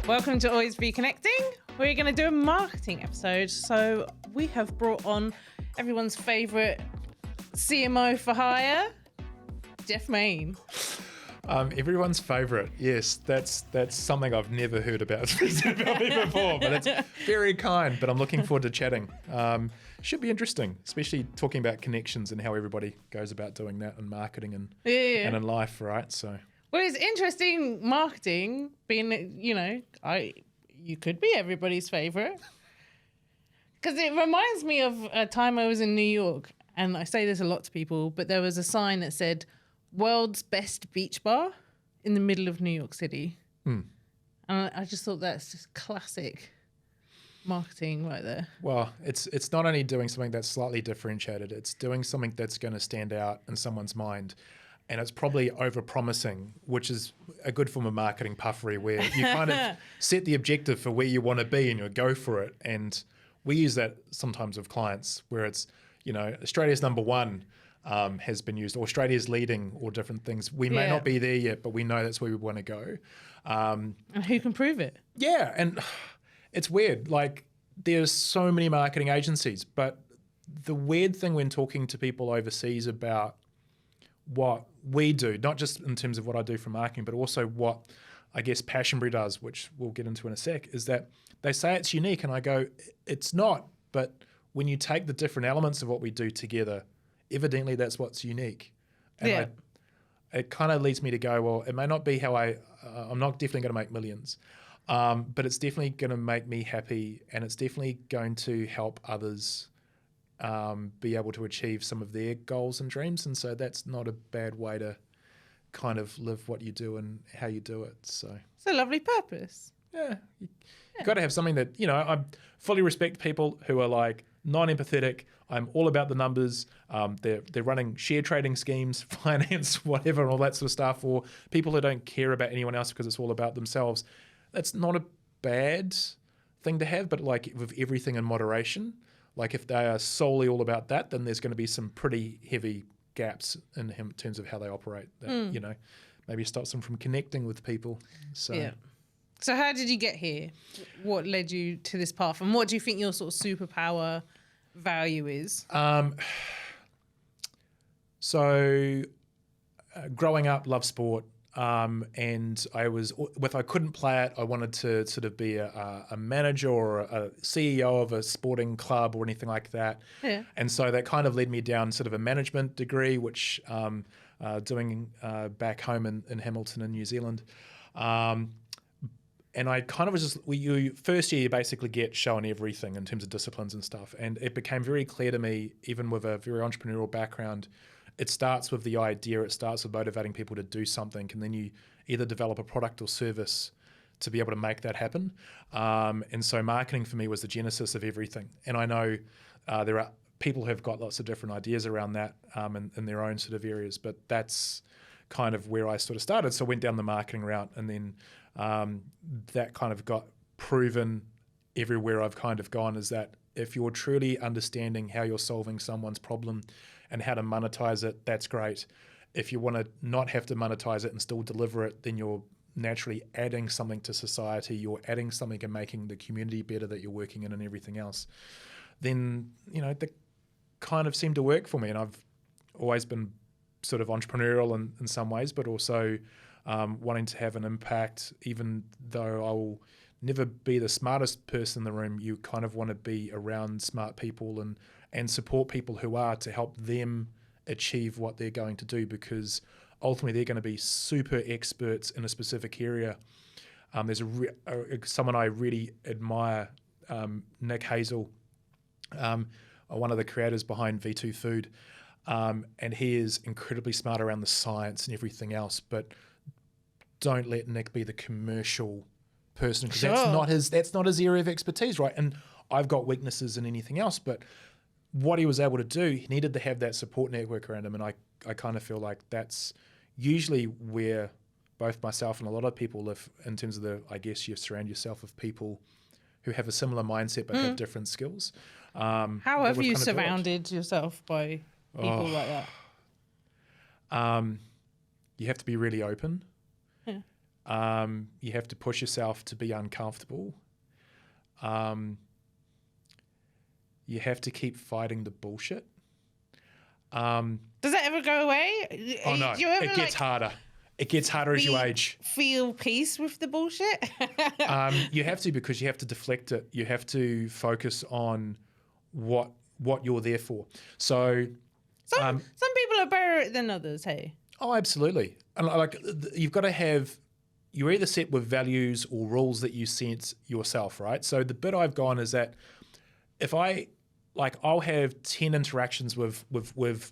Welcome to Always Be Connecting. We're going to do a marketing episode. So we have brought on everyone's favourite CMO-for-hire, Geoff Main. Everyone's favourite. Yes, that's something I've never heard about me before, but it's very kind. But I'm looking forward to chatting. Should be interesting, especially talking about connections and how everybody goes about doing that in marketing and in life, right? So. Well, it's interesting marketing being, you could be everybody's favourite. Because it reminds me of a time I was in New York, and I say this a lot to people, but there was a sign that said, world's best beach bar in the middle of New York City. And I just thought that's just classic marketing right there. Well, it's not only doing something that's slightly differentiated, it's doing something that's going to stand out in someone's mind. And it's probably over-promising, which is a good form of marketing puffery, where you kind of set the objective for where you want to be and you go for it. And we use that sometimes with clients where it's, Australia's number one has been used, or Australia's leading, or different things. We may not be there yet, but we know that's where we want to go. And who can prove it? Yeah, and it's weird. Like, there's so many marketing agencies, but the weird thing when talking to people overseas about what we do, not just in terms of what I do for marketing, but also what I guess Passionbury does, which we'll get into in a sec, is that they say it's unique, and I go, it's not. But when you take the different elements of what we do together, evidently that's what's unique. And it kind of leads me to go, well, it may not be how I'm not definitely going to make millions, but it's definitely going to make me happy, and it's definitely going to help others be able to achieve some of their goals and dreams. And so that's not a bad way to kind of live what you do and how you do it. So it's a lovely purpose. Yeah. You got to have something that, I fully respect people who are like non-empathetic. I'm all about the numbers. They're running share trading schemes, finance, whatever, and all that sort of stuff, or people who don't care about anyone else because it's all about themselves. That's not a bad thing to have, but like with everything in moderation. Like if they are solely all about that, then there's going to be some pretty heavy gaps in terms of how they operate. That, maybe stops them from connecting with people. So how did you get here? What led you to this path? And what do you think your sort of superpower value is? Growing up, loved sport. And I couldn't play it, I wanted to sort of be a manager or a CEO of a sporting club or anything like that. Yeah. And so that kind of led me down sort of a management degree, which doing back home in Hamilton in New Zealand. And I kind of was just, first year you basically get shown everything in terms of disciplines and stuff. And it became very clear to me, even with a very entrepreneurial background, it starts with the idea, it starts with motivating people to do something, and then you either develop a product or service to be able to make that happen. And so marketing for me was the genesis of everything. And I know there are people who have got lots of different ideas around that in their own sort of areas, but that's kind of where I sort of started. So I went down the marketing route, and then that kind of got proven everywhere I've kind of gone, is that if you're truly understanding how you're solving someone's problem and how to monetize it, that's great. If you want to not have to monetize it and still deliver it, then you're naturally adding something to society, you're adding something and making the community better that you're working in and everything else. Then, that kind of seemed to work for me. And I've always been sort of entrepreneurial in some ways, but also wanting to have an impact, even though I will never be the smartest person in the room. You kind of want to be around smart people and support people who are, to help them achieve what they're going to do, because ultimately they're going to be super experts in a specific area. There's someone I really admire, Nick Hazel, one of the creators behind V2 Food, and he is incredibly smart around the science and everything else, but don't let Nick be the commercial person, because that's not his area of expertise, right? And I've got weaknesses in anything else, but what he was able to do, he needed to have that support network around him, and I kind of feel like that's usually where both myself and a lot of people live, in terms of I guess you surround yourself with people who have a similar mindset but have different skills. How have you surrounded yourself by people like that? You have to be really open. You have to push yourself to be uncomfortable. You have to keep fighting the bullshit. Does that ever go away? Oh no, Do you ever, it gets harder. It gets harder as you age. Feel peace with the bullshit? You have to, because you have to deflect it. You have to focus on what you're there for. So some people are better at it than others, hey? Oh, absolutely. And like, you've got to have, you're either set with values or rules that you sense yourself, right? So the bit I've gone is that if I'll have 10 interactions with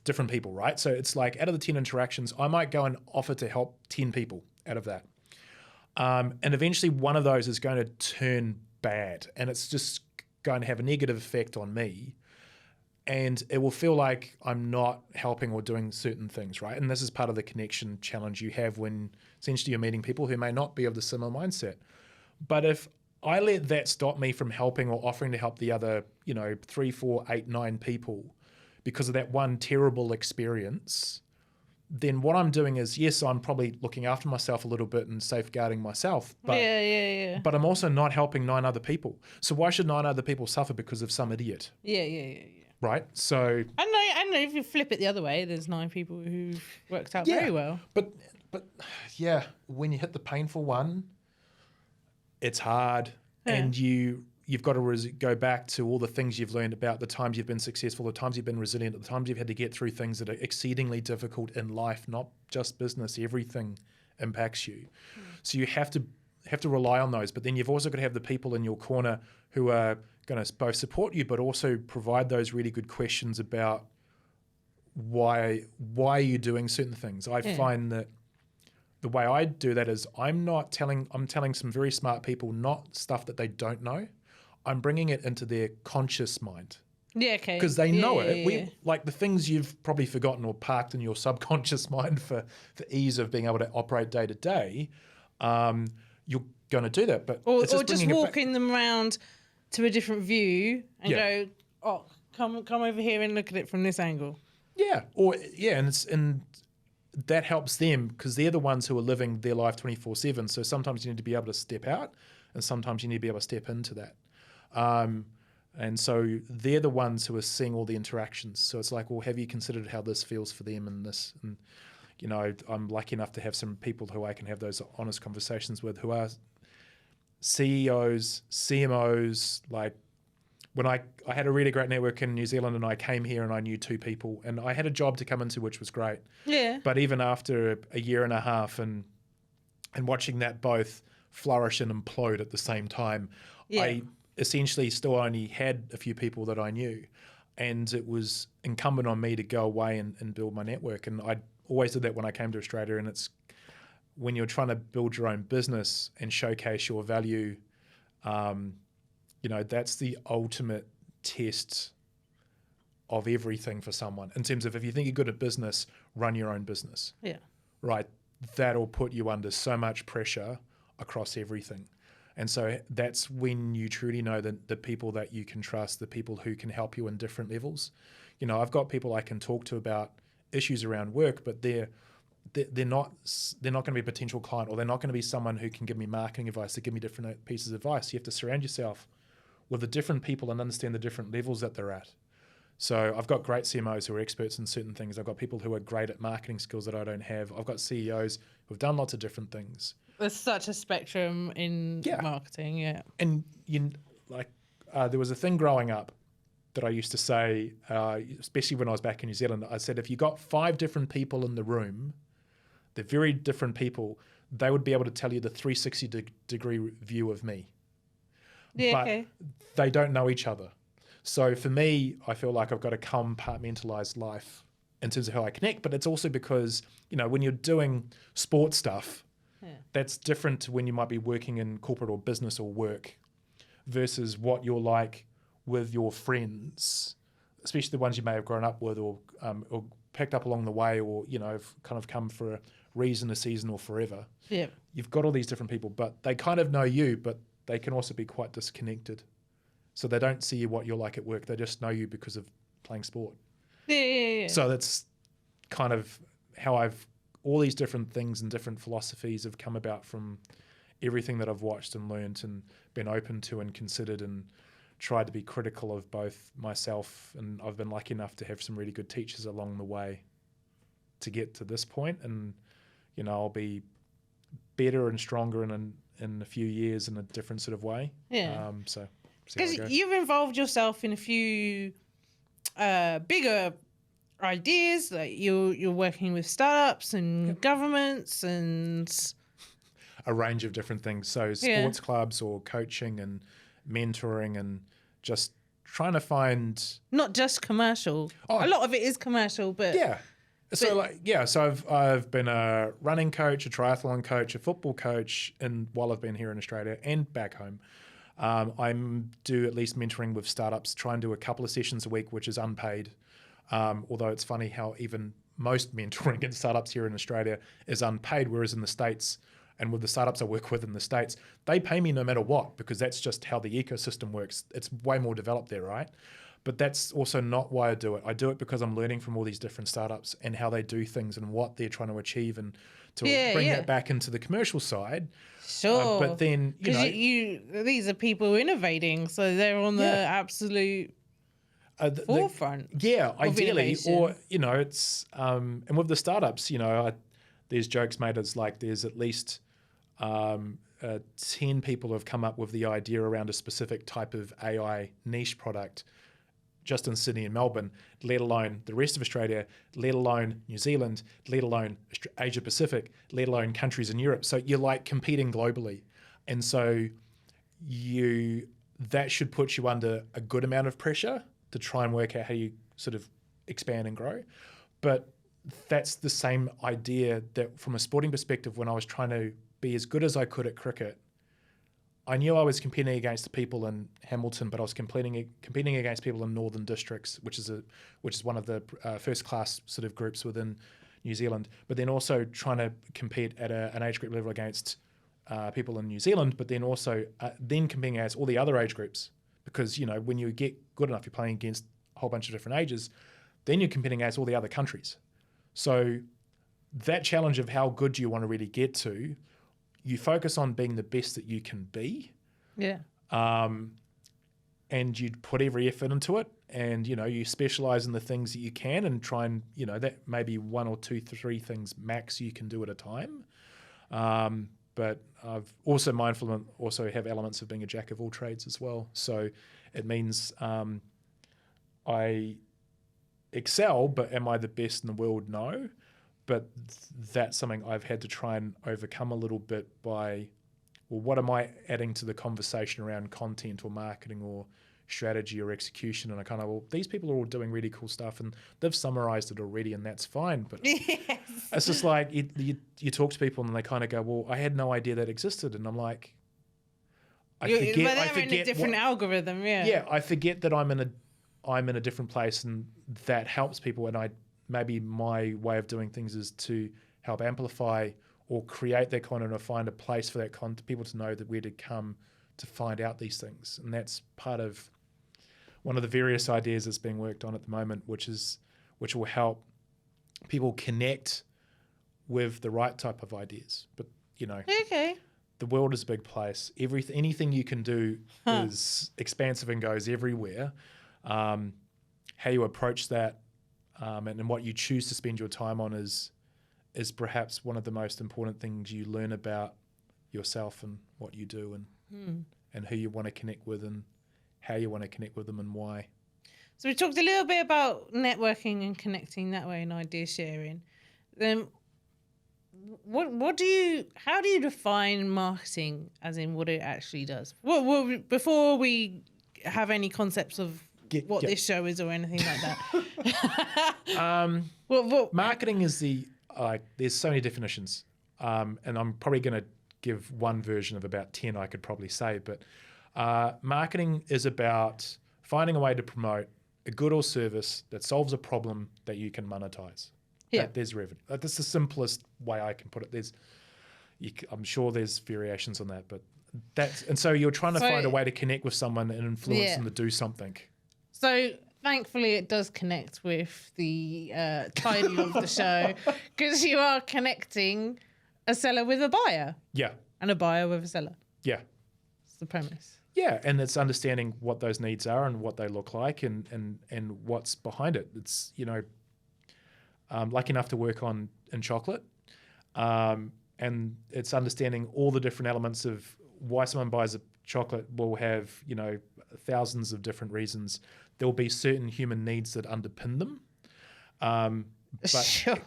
different people, right? So it's like, out of the 10 interactions, I might go and offer to help 10 people out of that. And eventually one of those is going to turn bad, and it's just going to have a negative effect on me. And it will feel like I'm not helping or doing certain things, right? And this is part of the connection challenge you have when essentially you're meeting people who may not be of the similar mindset. But if I let that stop me from helping or offering to help the other, 3, 4, 8, 9 people because of that one terrible experience, then what I'm doing is, yes, I'm probably looking after myself a little bit and safeguarding myself. But, Yeah. But I'm also not helping 9 other people. So why should 9 other people suffer because of some idiot? Yeah. Right? So I know if you flip it the other way, there's 9 people who've worked out very well. But yeah, when you hit the painful one, it's hard. Yeah. And you've got to go back to all the things you've learned about the times you've been successful, the times you've been resilient, the times you've had to get through things that are exceedingly difficult in life, not just business. Everything impacts you. So you have to rely on those. But then you've also got to have the people in your corner who are going to both support you, but also provide those really good questions about why are you doing certain things. I find that the way I do that is I'm telling some very smart people not stuff that they don't know. I'm bringing it into their conscious mind. Yeah, okay. Because they know it. Yeah. Like the things you've probably forgotten or parked in your subconscious mind for ease of being able to operate day to day, you're going to do that. But Or it's just walking them around to a different view and go, oh, come over here and look at it from this angle. Yeah, and that helps them because they're the ones who are living their life 24/7. So sometimes you need to be able to step out, and sometimes you need to be able to step into that. And so they're the ones who are seeing all the interactions. So it's like, well, have you considered how this feels for them and this? And I'm lucky enough to have some people who I can have those honest conversations with, who are CEOs, CMOs. Like when I had a really great network in New Zealand, and I came here and I knew 2 people, and I had a job to come into, which was great. Yeah. But even after a year and a half and watching that both flourish and implode at the same time, I essentially still only had a few people that I knew. And it was incumbent on me to go away and build my network. And I always did that when I came to Australia. And it's when you're trying to build your own business and showcase your value, that's the ultimate test of everything for someone. In terms of, if you think you're good at business, run your own business. Yeah. Right. That'll put you under so much pressure across everything. And so that's when you truly know that the people that you can trust, the people who can help you in different levels. I've got people I can talk to about issues around work, but they're not going to be a potential client, or they're not going to be someone who can give me marketing advice, to give me different pieces of advice. You have to surround yourself with the different people and understand the different levels that they're at. So I've got great CMOs who are experts in certain things. I've got people who are great at marketing skills that I don't have. I've got CEOs who have done lots of different things. There's such a spectrum in marketing, yeah. And there was a thing growing up that I used to say, especially when I was back in New Zealand. I said, if you got 5 different people in the room, they're very different people, they would be able to tell you the 360-degree view of me. Yeah, but they don't know each other. So for me, I feel like I've got to compartmentalize life in terms of how I connect. But it's also because, when you're doing sports stuff, that's different to when you might be working in corporate or business or work versus what you're like with your friends, especially the ones you may have grown up with or picked up along the way, or, have kind of come for a reason, a season, or forever. Yeah. You've got all these different people, but they kind of know you, but they can also be quite disconnected. So they don't see what you're like at work. They just know you because of playing sport. Yeah. So that's kind of how I've all these different things and different philosophies have come about from everything that I've watched and learned and been open to and considered and tried to be critical of both myself, and I've been lucky enough to have some really good teachers along the way to get to this point. And I'll be better and stronger in a few years in a different sort of way. So because you've involved yourself in a few bigger ideas, like you're working with startups and governments and a range of different things. So sports clubs or coaching and mentoring and just trying to find not just commercial. A lot of it is commercial, but So I've been a running coach, a triathlon coach, a football coach, and while I've been here in Australia and back home, I do at least mentoring with startups. Try and do a couple of sessions a week, which is unpaid. Although it's funny how even most mentoring in startups here in Australia is unpaid, whereas in the States and with the startups I work with in the States, they pay me no matter what, because that's just how the ecosystem works. It's way more developed there, right? But that's also not why I do it. I do it because I'm learning from all these different startups and how they do things and what they're trying to achieve, and to bring that back into the commercial side. Sure. But then, these are people innovating, so they're on the absolute forefront. Ideally, or it's and with the startups, there's jokes made as like there's at least 10 people have come up with the idea around a specific type of AI niche product just in Sydney and Melbourne, let alone the rest of Australia, let alone New Zealand, let alone Asia Pacific, let alone countries in Europe. So you're like competing globally. And so that should put you under a good amount of pressure to try and work out how you sort of expand and grow. But that's the same idea that from a sporting perspective, when I was trying to be as good as I could at cricket, I knew I was competing against the people in Hamilton, but I was competing against people in Northern Districts, which is one of the first class sort of groups within New Zealand. But then also trying to compete at an age group level against people in New Zealand, but then also then competing against all the other age groups, because when you get good enough, you're playing against a whole bunch of different ages. Then you're competing against all the other countries. So that challenge of how good do you want to really get to, you focus on being the best that you can be. Yeah. And you put every effort into it, and you specialize in the things that you can, and try and that maybe 1 or 2, 3 things max you can do at a time. But I've also mindful and also have elements of being a jack of all trades as well. So it means I excel, but am I the best in the world? No. But that's something I've had to try and overcome a little bit by, well, what am I adding to the conversation around content or marketing or strategy or execution? And I kind of, well, these people are all doing really cool stuff and they've summarized it already, and that's fine. But it's just like you talk to people and they kind of go, well, I had no idea that existed. And I'm like, I forget in a different algorithm, Yeah, I forget that I'm in a different place, and that helps people. And maybe my way of doing things is to help amplify or create that content, or find a place for that content, people to know that where to come to find out these things. And that's part of one of the various ideas that's being worked on at the moment, which will help people connect with the right type of ideas. But the world is a big place. Anything you can do is expansive and goes everywhere. How you approach that, and what you choose to spend your time on is perhaps one of the most important things you learn about yourself and what you do, and who you want to connect with, and how you want to connect with them, and why. So we talked a little bit about networking and connecting that way and idea sharing. Then how do you define marketing, as in what it actually does? Well, before we have any concepts of what this show is or anything like that. Marketing is there's so many definitions, and I'm probably going to give one version of about 10 I could probably say, but marketing is about finding a way to promote a good or service that solves a problem that you can monetize. Yeah. There's revenue. That's the simplest way I can put it. I'm sure there's variations on that, but and so you're trying to find a way to connect with someone and influence them to do something. So thankfully it does connect with the title of the show, because you are connecting a seller with a buyer Yeah. and a buyer with a seller. Yeah. That's the premise. Yeah, and it's understanding what those needs are and what they look like and what's behind it. It's, lucky enough to work in chocolate, and it's understanding all the different elements of why someone buys a chocolate will have, thousands of different reasons. There will be certain human needs that underpin them. But, Sure.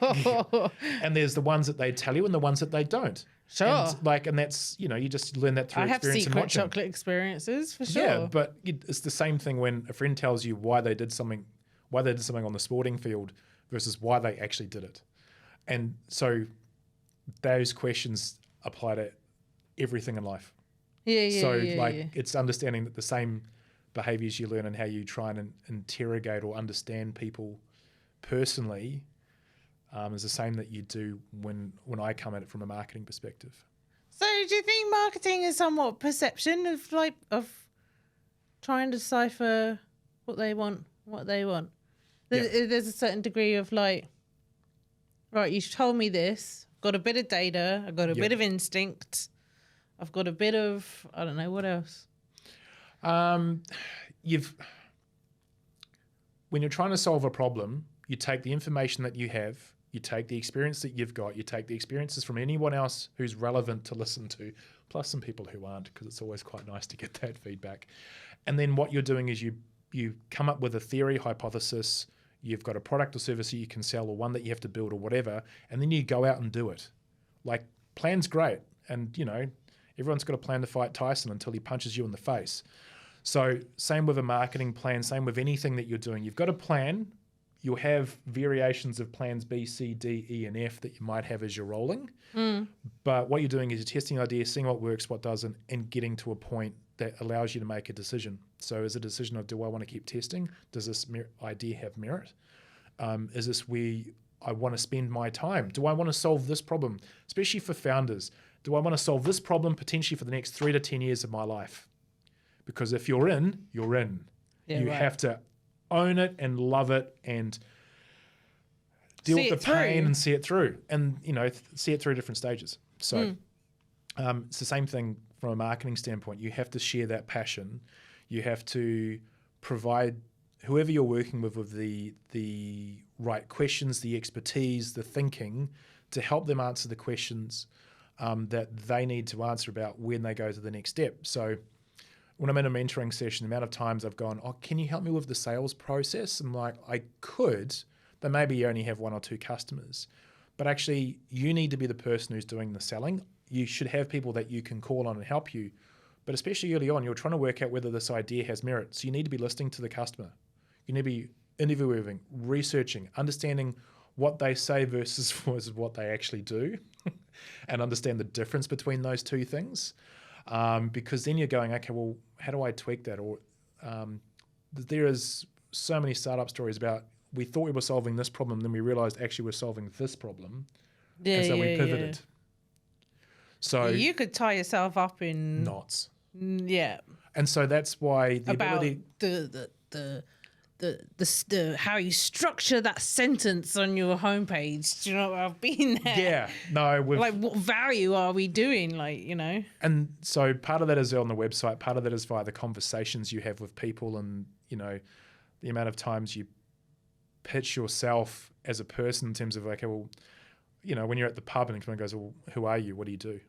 and there's the ones that they tell you and the ones that they don't. Sure. And that's, you just learn that through I have experience and secret watching. chocolate experiences for sure. Yeah, but it's the same thing when a friend tells you why they did something on the sporting field versus why they actually did it. And so those questions apply to everything in life. It's understanding that the same behaviors you learn and how you try and interrogate or understand people personally is the same that you do when I come at it from a marketing perspective. So do you think marketing is somewhat perception of trying to decipher what they want? There's a certain degree of right, you told me this, I've got a bit of data, I've got a bit of instinct, I've got a bit of, I don't know, what else? When you're trying to solve a problem, you take the information that you have, you take the experience that you've got, you take the experiences from anyone else who's relevant to listen to, plus some people who aren't, because it's always quite nice to get that feedback. And then what you're doing is you come up with a theory, hypothesis, you've got a product or service that you can sell or one that you have to build or whatever, and then you go out and do it. Plan's great, and everyone's got a plan to fight Tyson until he punches you in the face. So same with a marketing plan, same with anything that you're doing. You've got a plan. You'll have variations of plans B, C, D, E, and F that you might have as you're rolling. But what you're doing is you're testing ideas, seeing what works, what doesn't, and getting to a point that allows you to make a decision. So is a decision of, do I want to keep testing? Does this idea have merit? Is this where I want to spend my time? Do I want to solve this problem? Especially for founders. Do I want to solve this problem potentially for the next 3 to 10 years of my life? Because if you're in, you're in. Yeah, you have to own it and love it and deal with the pain and see it through, and see it through different stages. So it's the same thing from a marketing standpoint. You have to share that passion. You have to provide whoever you're working with the right questions, the expertise, the thinking to help them answer the questions that they need to answer about when they go to the next step. So when I'm in a mentoring session, the amount of times I've gone, can you help me with the sales process? I'm like, I could, but maybe you only have 1 or 2 customers. But actually, you need to be the person who's doing the selling. You should have people that you can call on and help you. But especially early on, you're trying to work out whether this idea has merit. So you need to be listening to the customer. You need to be interviewing, researching, understanding what they say versus what they actually do, and understand the difference between those two things. Because then you're going, okay, well, how do I tweak that? Or there is so many startup stories about, we thought we were solving this problem, then we realized actually we're solving this problem. And so we pivoted. Yeah. So you could tie yourself up in knots. Yeah. And so that's why the about ability... the how you structure that sentence on your homepage. Do you know, I've been there. Yeah, no. What value are we doing? And so part of that is on the website. Part of that is via the conversations you have with people, and the amount of times you pitch yourself as a person in terms of when you're at the pub and someone goes, "Well, who are you? What do you do?"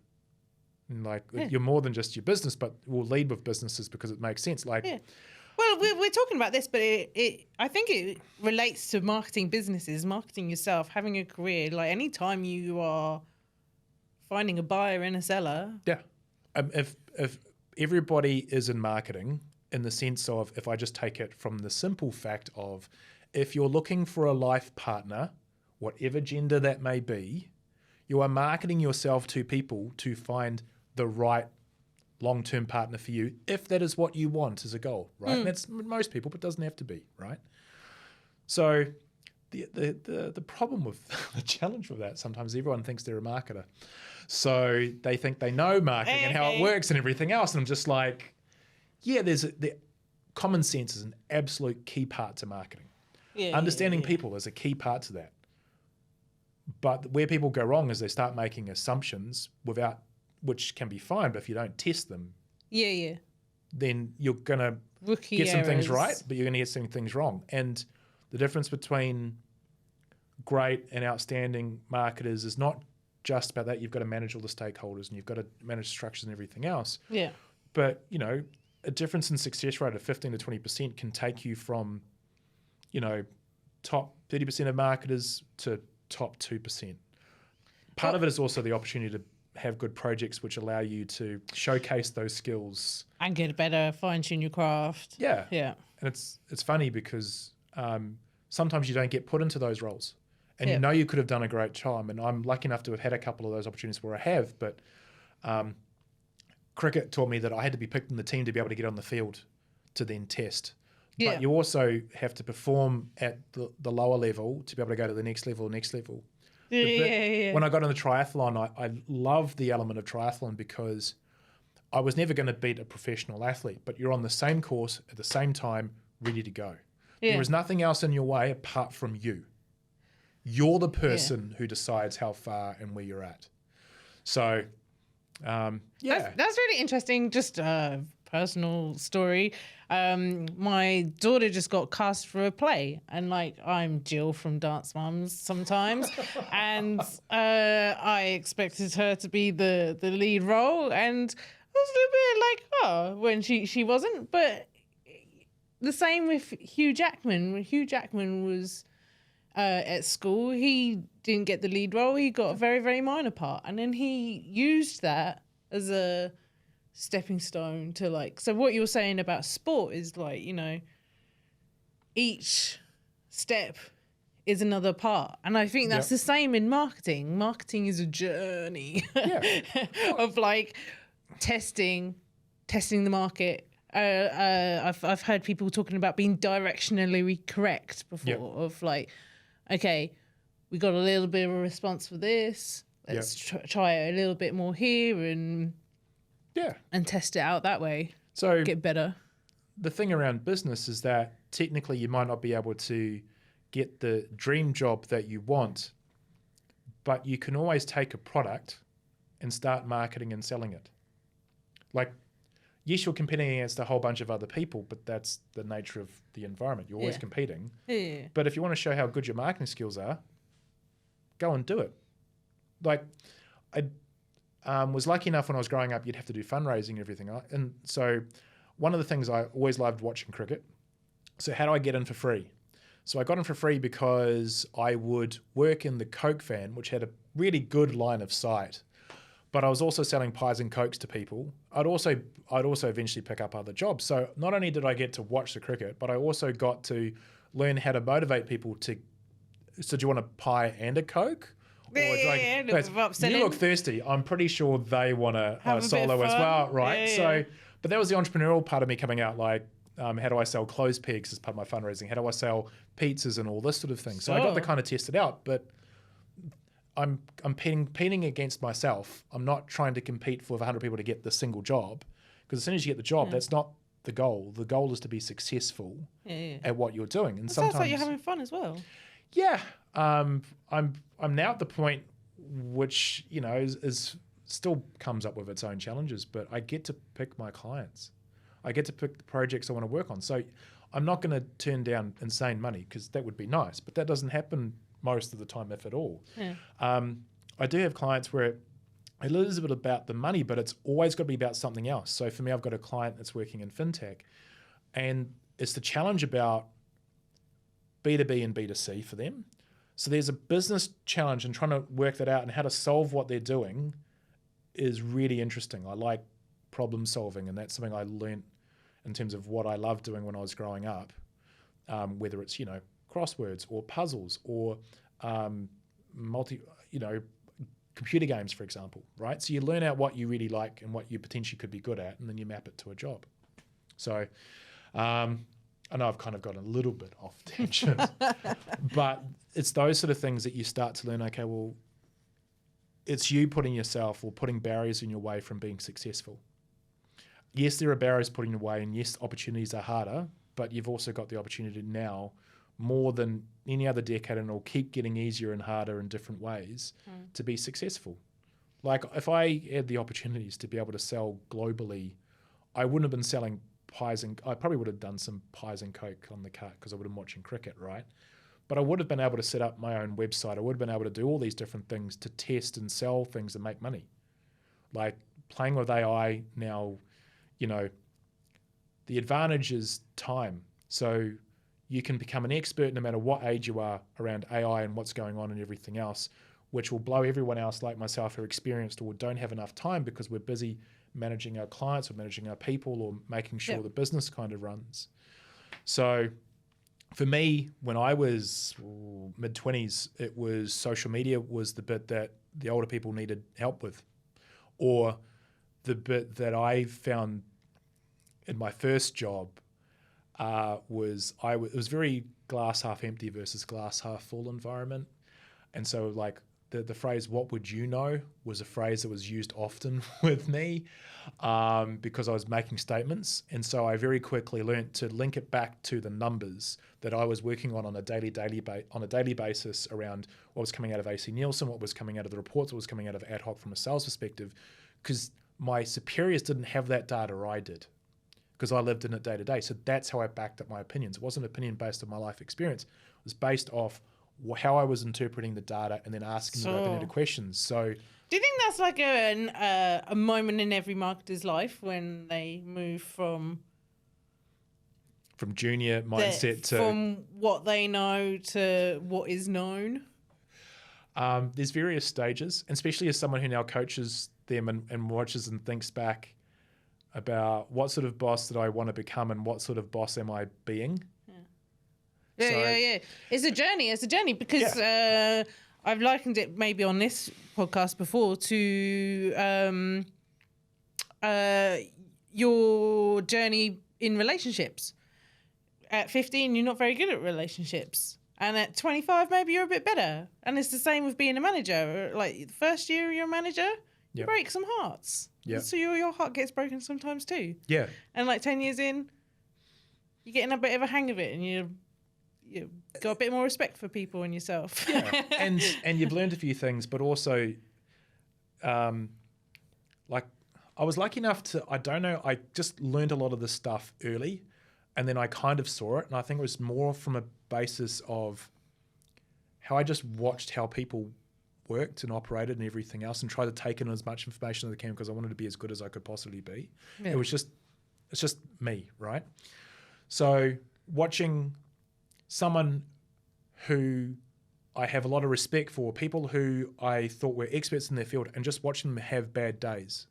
And you're more than just your business, but we'll lead with businesses because it makes sense. Well, we're talking about this, but I think it relates to marketing businesses, marketing yourself, having a career. Any time you are finding a buyer and a seller. Yeah. If everybody is in marketing, in the sense of, if I just take it from the simple fact of, if you're looking for a life partner, whatever gender that may be, you are marketing yourself to people to find the right long-term partner for you, if that is what you want as a goal, right? And that's most people, but doesn't have to be, right? So the problem with the challenge with that, sometimes everyone thinks they're a marketer. So they think they know marketing and how it works and everything else. And I'm just like, yeah, common sense is an absolute key part to marketing. Yeah, Understanding people is a key part to that. But where people go wrong is they start making assumptions which can be fine, but if you don't test them, Yeah. then you're going to Rookie get some things errors. right, but you're going to get some things wrong. And the difference between great and outstanding marketers is not just about that. You've got to manage all the stakeholders and you've got to manage structures and everything else. Yeah. But, a difference in success rate of 15 to 20% can take you from, top 30% of marketers to top 2%. Part of it is also the opportunity to have good projects which allow you to showcase those skills And get better, fine-tune your craft. Yeah. Yeah. And it's funny because sometimes you don't get put into those roles. And Yeah. you know you could have done a great job. And I'm lucky enough to have had a couple of those opportunities where I have. But cricket taught me that I had to be picked in the team to be able to get on the field to then test. Yeah. But you also have to perform at the lower level to be able to go to the next level. Yeah. When I got on the triathlon, I loved the element of triathlon because I was never going to beat a professional athlete, but you're on the same course at the same time, ready to go. Yeah. There is nothing else in your way apart from you. You're the person who decides how far and where you're at. So, That's really interesting. Just a personal story. My daughter just got cast for a play, and I'm Jill from Dance Mums sometimes, and I expected her to be the lead role, and I was a little bit when she wasn't. But the same with Hugh Jackman. When Hugh Jackman was at school, he didn't get the lead role. He got a very, very minor part, and then he used that as a stepping stone to so what you were saying about sport is each step is another part, and I think that's the same in marketing is a journey of testing the market. I've heard people talking about being directionally correct before of okay, we got a little bit of a response for this, let's try it a little bit more here and test it out that way. So get better. The thing around business is that technically you might not be able to get the dream job that you want, but you can always take a product and start marketing and selling it. Yes, you're competing against a whole bunch of other people, but that's the nature of the environment. You're always competing. Yeah. But if you want to show how good your marketing skills are, go and do it. I was lucky enough when I was growing up, you'd have to do fundraising and everything. And so one of the things I always loved watching cricket. So how do I get in for free? So I got in for free because I would work in the Coke van, which had a really good line of sight. But I was also selling pies and Cokes to people. I'd also eventually pick up other jobs. So not only did I get to watch the cricket, but I also got to learn how to motivate people to, so do you want a pie and a Coke? Or you look thirsty. I'm pretty sure they want a solo as well, right? Yeah. But that was the entrepreneurial part of me coming out, how do I sell clothes pegs as part of my fundraising? How do I sell pizzas and all this sort of thing? So I got to kind of test it out, but I'm competing against myself. I'm not trying to compete with 100 people to get the single job, because as soon as you get the job, that's not the goal. The goal is to be successful at what you're doing. And sometimes sounds like you're having fun as well. Yeah, I'm now at the point which is still comes up with its own challenges, but I get to pick my clients. I get to pick the projects I want to work on. So I'm not going to turn down insane money, because that would be nice, but that doesn't happen most of the time, if at all. I do have clients where it is a bit about the money, but it's always got to be about something else. So for me, I've got a client that's working in fintech, and it's the challenge about B2B and B2C for them. So there's a business challenge, and trying to work that out and how to solve what they're doing is really interesting. I like problem solving, and that's something I learned in terms of what I loved doing when I was growing up, whether it's, crosswords or puzzles or computer games, for example, right? So you learn out what you really like and what you potentially could be good at, and then you map it to a job. So I know I've kind of got a little bit off tangent, but it's those sort of things that you start to learn, okay, well, it's you putting yourself or putting barriers in your way from being successful. yes, there are barriers put in your way, and yes, opportunities are harder, but you've also got the opportunity now, more than any other decade, and it'll keep getting easier and harder in different ways to be successful. Like if I had the opportunities to be able to sell globally, I wouldn't have been selling pies, and I probably would have done some pies and Coke on the cart because I would have been watching cricket, right? But I would have been able to set up my own website. I would have been able to do all these different things to test and sell things and make money. Like playing with AI now, you know, the advantage is time. So you can become an expert no matter what age you are around AI and what's going on and everything else, which will blow everyone else like myself who are experienced or don't have enough time because we're busy managing our clients or managing our people or making sure the business kind of runs. So for me, when I was mid-20s, it was social media was the bit that the older people needed help with, or the bit that I found in my first job it was very glass half empty versus glass half full environment. And so like the phrase, what would you know, was a phrase that was used often with me because I was making statements. And so I very quickly learned to link it back to the numbers that I was working on a daily basis around what was coming out of AC Nielsen, what was coming out of the reports, what was coming out of ad hoc from a sales perspective, because my superiors didn't have that data, I did, because I lived in it day to day. So that's how I backed up my opinions. It wasn't an opinion based on my life experience. It was based off how I was interpreting the data and then asking the open-ended questions. So do you think that's like a moment in every marketer's life when they move from junior mindset to from what they know to what is known? There's various stages, and especially as someone who now coaches them and watches and thinks back about what sort of boss did I want to become and what sort of boss am I being. Yeah. It's a journey because I've likened it maybe on this podcast before to your journey in relationships. At 15, you're not very good at relationships. And at 25, maybe you're a bit better. And it's the same with being a manager. Like the first year you're a manager, you break some hearts. Yep. So your heart gets broken sometimes too. Yeah. And like 10 years in, you're getting a bit of a hang of it and you got a bit more respect for people and yourself. Yeah. and you've learned a few things, but also like I was lucky enough to, I just learned a lot of this stuff early and then I kind of saw it. And I think it was more from a basis of how I just watched how people worked and operated and everything else and tried to take in as much information as I can because I wanted to be as good as I could possibly be. Yeah. It's just me, right? So watching someone who I have a lot of respect for, people who I thought were experts in their field, and just watching them have bad days.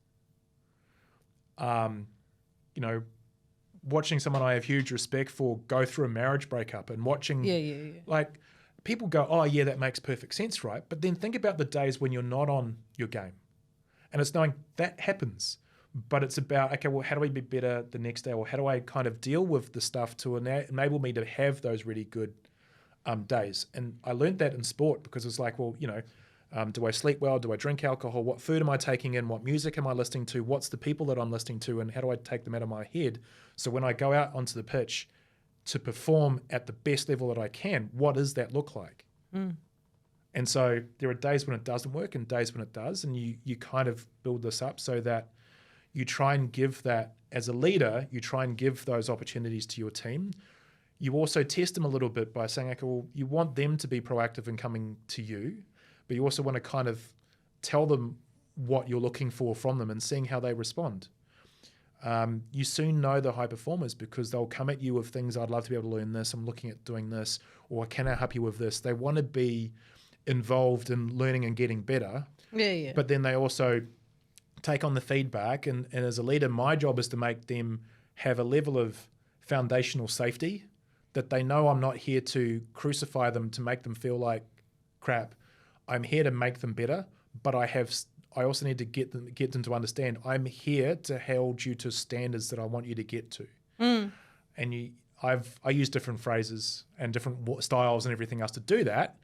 Watching someone I have huge respect for go through a marriage breakup and watching, like, people go, oh, yeah, that makes perfect sense, right? But then think about the days when you're not on your game. And it's knowing that happens. But it's about, okay, well, how do I be better the next day? Or how do I kind of deal with the stuff to enable me to have those really good days? And I learned that in sport because it's like, well, do I sleep well? Do I drink alcohol? What food am I taking in? What music am I listening to? What's the people that I'm listening to? And how do I take them out of my head? So when I go out onto the pitch to perform at the best level that I can, what does that look like? Mm. And so there are days when it doesn't work and days when it does. And you kind of build this up so that you try and give that, as a leader, you try and give those opportunities to your team. You also test them a little bit by saying, okay, well, you want them to be proactive in coming to you, but you also want to kind of tell them what you're looking for from them and seeing how they respond. You soon know the high performers because they'll come at you with things, I'd love to be able to learn this, I'm looking at doing this, or can I help you with this? They want to be involved in learning and getting better. Yeah. But then they also take on the feedback, and as a leader, my job is to make them have a level of foundational safety that they know I'm not here to crucify them to make them feel like crap. I'm here to make them better, but I also need to get them to understand I'm here to hold you to standards that I want you to get to. Mm. And I use different phrases and different styles and everything else to do that.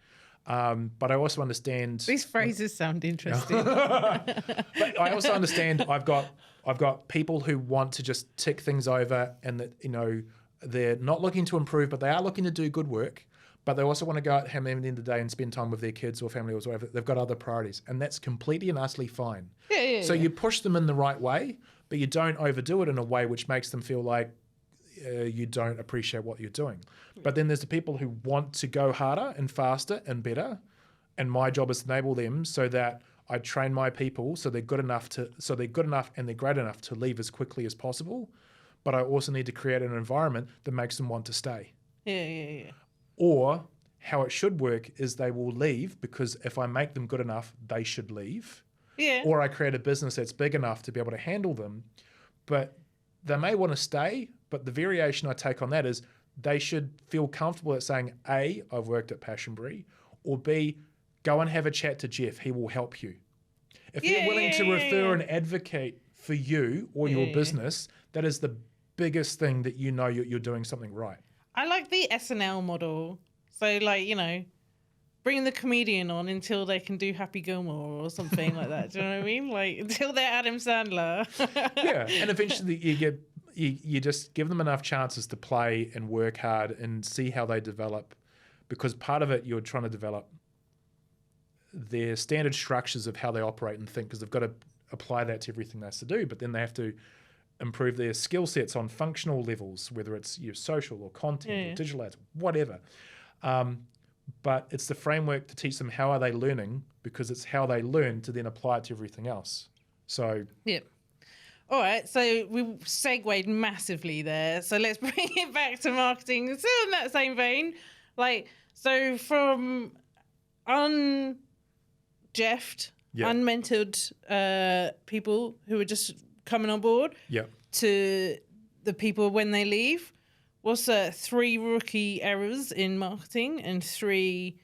But I also understand These phrases sound interesting. but I also understand I've got people who want to just tick things over, and that, you know, they're not looking to improve, but they are looking to do good work. But they also want to go out at the end of the day and spend time with their kids or family or whatever. They've got other priorities, and that's completely and utterly fine. So you push them in the right way, but you don't overdo it in a way which makes them feel like you don't appreciate what you're doing. But then there's the people who want to go harder and faster and better, and my job is to enable them so that I train my people so they're good enough and they're great enough to leave as quickly as possible. But I also need to create an environment that makes them want to stay. Yeah. Or how it should work is they will leave because if I make them good enough, they should leave. Yeah. Or I create a business that's big enough to be able to handle them. But they may want to stay, but the variation I take on that is they should feel comfortable at saying, A, I've worked at Passionbury, or B, go and have a chat to Geoff. He will help you. If they're willing to refer and advocate for you or your business, that is the biggest thing that you know you're doing something right. I like the SNL model. So, like, you know, bring the comedian on until they can do Happy Gilmore or something like that. Do you know what I mean? Like, until they're Adam Sandler. Yeah, and eventually you just give them enough chances to play and work hard and see how they develop, because part of it you're trying to develop their standard structures of how they operate and think, because they've got to apply that to everything they have to do, but then they have to improve their skill sets on functional levels, whether it's your social or content or digital ads, whatever. But it's the framework to teach them how are they learning, because it's how they learn to then apply it to everything else. So Yep. All right, so we segued massively there. So let's bring it back to marketing. Still in that same vein, like, so from unjeffed, unmentored people who are just coming on board to the people when they leave, what's 3 rookie errors in marketing and 3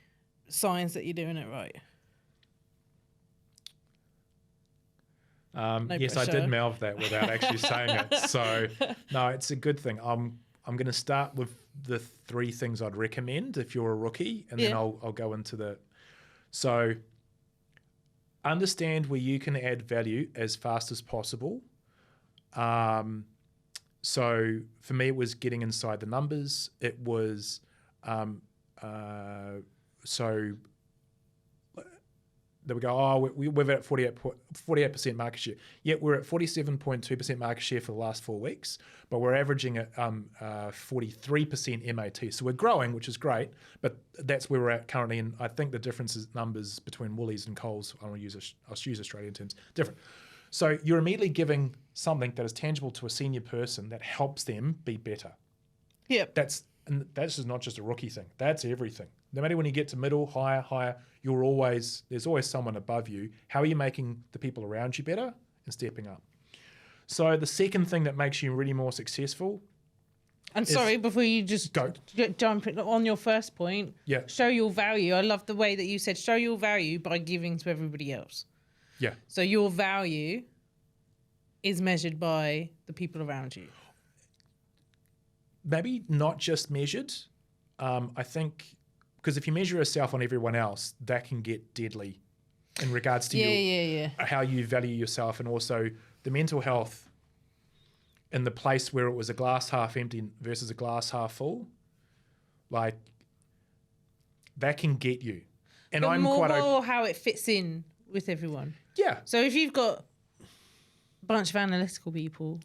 signs that you're doing it right? Yes, I did mouth that without actually saying it. So, no, it's a good thing. I'm going to start with the 3 things I'd recommend if you're a rookie, and then I'll go into the... So, understand where you can add value as fast as possible. So, for me, it was getting inside the numbers. It was... They would go, oh, we're at 48% market share. Yet we're at 47.2% market share for the last 4 weeks, but we're averaging at 43% MAT. So we're growing, which is great, but that's where we're at currently. And I think the difference is numbers between Woolies and Coles. I'll use Australian terms, different. So you're immediately giving something that is tangible to a senior person that helps them be better. Yep. That's not just a rookie thing. That's everything. No matter when you get to middle, higher, there's always someone above you. How are you making the people around you better and stepping up? So the second thing that makes you really more successful. And sorry, before you just jump on your first point, show your value. I love the way that you said show your value by giving to everybody else. Yeah. So your value is measured by the people around you. Maybe not just measured. I think, because if you measure yourself on everyone else, that can get deadly in regards to how you value yourself, and also the mental health in the place where it was a glass half empty versus a glass half full. Like, that can get you. And but more how it fits in with everyone. Yeah. So if you've got a bunch of analytical people,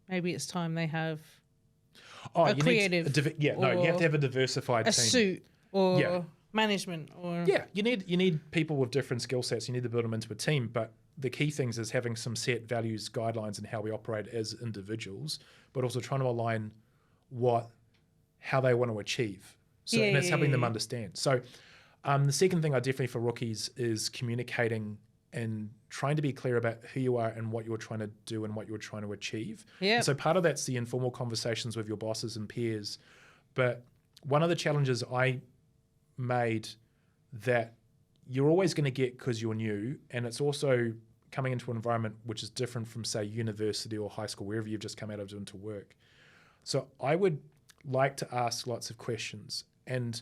maybe it's time they have a creative. You have to have a diversified team. A suit or management or you need people with different skill sets. You need to build them into a team. But the key things is having some set values, guidelines, and how we operate as individuals, but also trying to align how they want to achieve. So and that's helping them understand. So the second thing I definitely for rookies is communicating and trying to be clear about who you are and what you're trying to do and what you're trying to achieve. Yeah. And so part of that's the informal conversations with your bosses and peers. But one of the challenges I made that you're always going to get because you're new, and it's also coming into an environment which is different from, say, university or high school, wherever you've just come out of doing to work. So I would like to ask lots of questions. And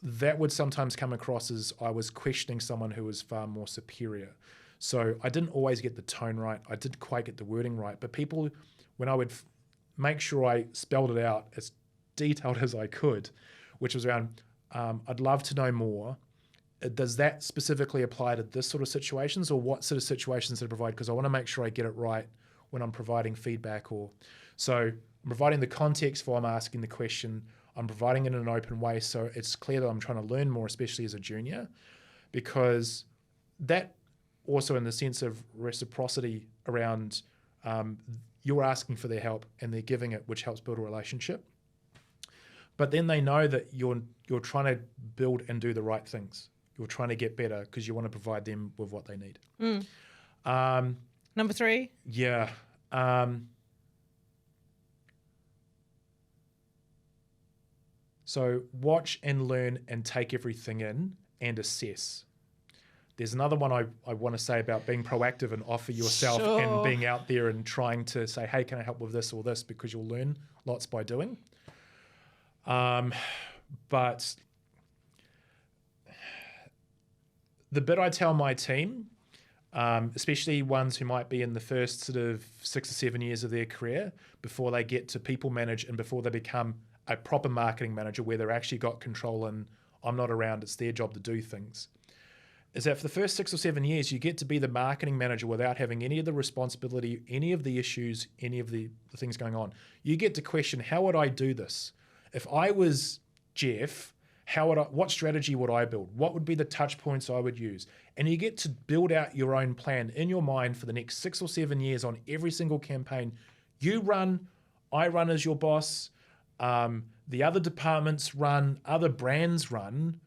that would sometimes come across as I was questioning someone who was far more superior. So I didn't always get the tone right. I didn't quite get the wording right. But people, when I would make sure I spelled it out as detailed as I could, which was around, I'd love to know more. Does that specifically apply to this sort of situations, or what sort of situations do I provide? Because I want to make sure I get it right when I'm providing feedback. Or so I'm providing the context for I'm asking the question. I'm providing it in an open way, so it's clear that I'm trying to learn more, especially as a junior, because that also in the sense of reciprocity around you're asking for their help and they're giving it, which helps build a relationship. But then they know that you're trying to build and do the right things. You're trying to get better because you want to provide them with what they need. Number 3? Yeah. So watch and learn and take everything in and assess. There's another one I want to say about being proactive and offer yourself and being out there and trying to say, hey, can I help with this or this? Because you'll learn lots by doing. But the bit I tell my team, especially ones who might be in the first sort of 6 or 7 years of their career before they get to people manage and before they become a proper marketing manager where they're actually got control and I'm not around, it's their job to do things, is that for the first 6 or 7 years, you get to be the marketing manager without having any of the responsibility, any of the issues, any of the things going on. You get to question, how would I do this? If I was Geoff, what strategy would I build? What would be the touch points I would use? And you get to build out your own plan in your mind for the next 6 or 7 years on every single campaign. You run, I run as your boss, the other departments run, other brands run,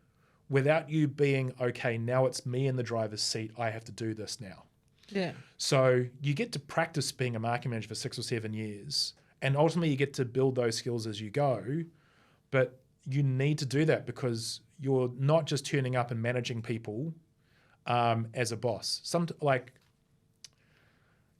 without you being, okay, now it's me in the driver's seat, I have to do this now. Yeah. So you get to practice being a marketing manager for 6 or 7 years, and ultimately you get to build those skills as you go, but you need to do that because you're not just turning up and managing people as a boss.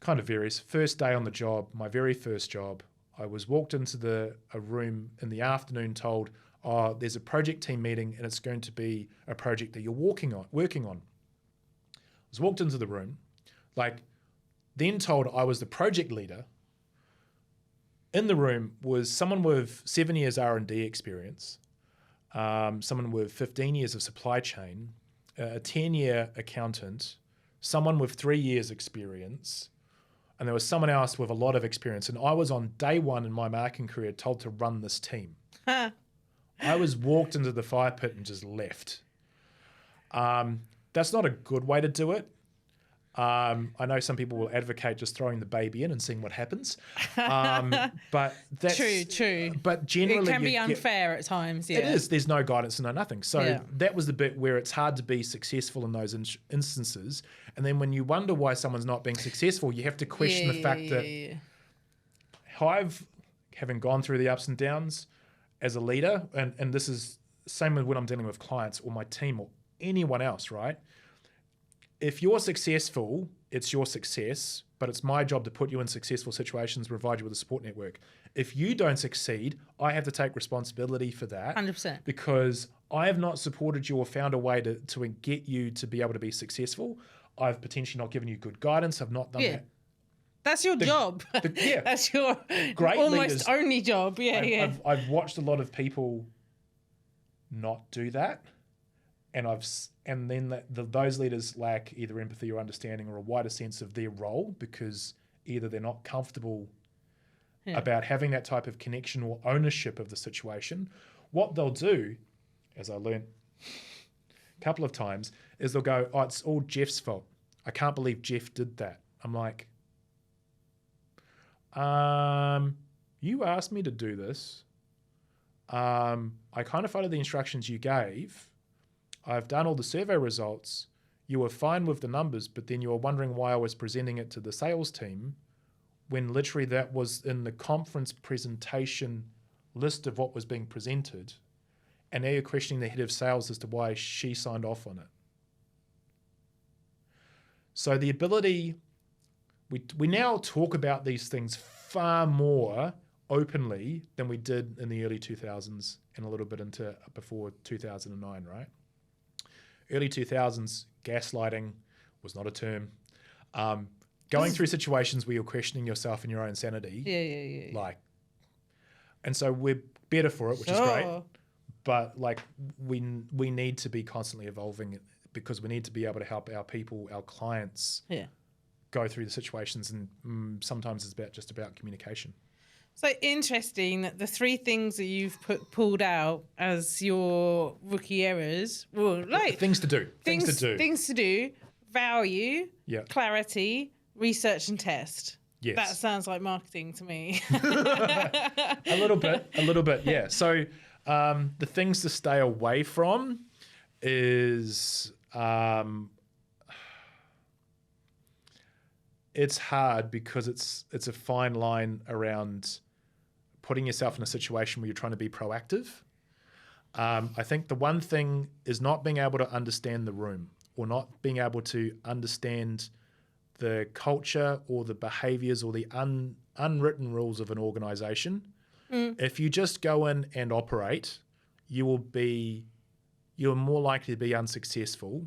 Kind of varies. First day on the job, my very first job, I was walked into a room in the afternoon told, oh, there's a project team meeting and it's going to be a project that you're working on. I was walked into the room, then told I was the project leader. In the room was someone with 7 years R&D experience, someone with 15 years of supply chain, a 10-year accountant, someone with 3 years experience, and there was someone else with a lot of experience. And I was on day one in my marketing career told to run this team. I was walked into the fire pit and just left. That's not a good way to do it. I know some people will advocate just throwing the baby in and seeing what happens. But that's true. But generally, it can be unfair at times. Yeah, it is. There's no guidance and no nothing. So that was the bit where it's hard to be successful in those instances. And then when you wonder why someone's not being successful, you have to question the fact that having gone through the ups and downs as a leader, and this is same with when I'm dealing with clients or my team or anyone else, right? If you're successful, it's your success, but it's my job to put you in successful situations, provide you with a support network. If you don't succeed, I have to take responsibility for that. 100%. Because I have not supported you or found a way to get you to be able to be successful. I've potentially not given you good guidance. I've not done that. That's your job. That's your great almost leaders, only job. I've watched a lot of people not do that. And then those leaders lack either empathy or understanding or a wider sense of their role because either they're not comfortable about having that type of connection or ownership of the situation. What they'll do, as I learned a couple of times, is they'll go, oh, it's all Geoff's fault. I can't believe Geoff did that. I'm like, you asked me to do this. I kind of followed the instructions you gave. I've done all the survey results. You were fine with the numbers, but then you were wondering why I was presenting it to the sales team when literally that was in the conference presentation list of what was being presented. And now you're questioning the head of sales as to why she signed off on it. So the ability, we now talk about these things far more openly than we did in the early 2000s and a little bit into before 2009, right? Early 2000s, gaslighting was not a term. Going through situations where you're questioning yourself and your own sanity. Yeah. Like, and so we're better for it, which is great. But like, we need to be constantly evolving because we need to be able to help our people, our clients, go through the situations. And sometimes it's just about communication. So interesting that the 3 things that you've pulled out as your rookie errors were like things to do. Things to do. Value. Yeah. Clarity. Research and test. Yes. That sounds like marketing to me. A little bit. Yeah. So the things to stay away from is it's hard because it's a fine line around putting yourself in a situation where you're trying to be proactive. I think the one thing is not being able to understand the room or not being able to understand the culture or the behaviors or the unwritten rules of an organization. If you just go in and operate, you're more likely to be unsuccessful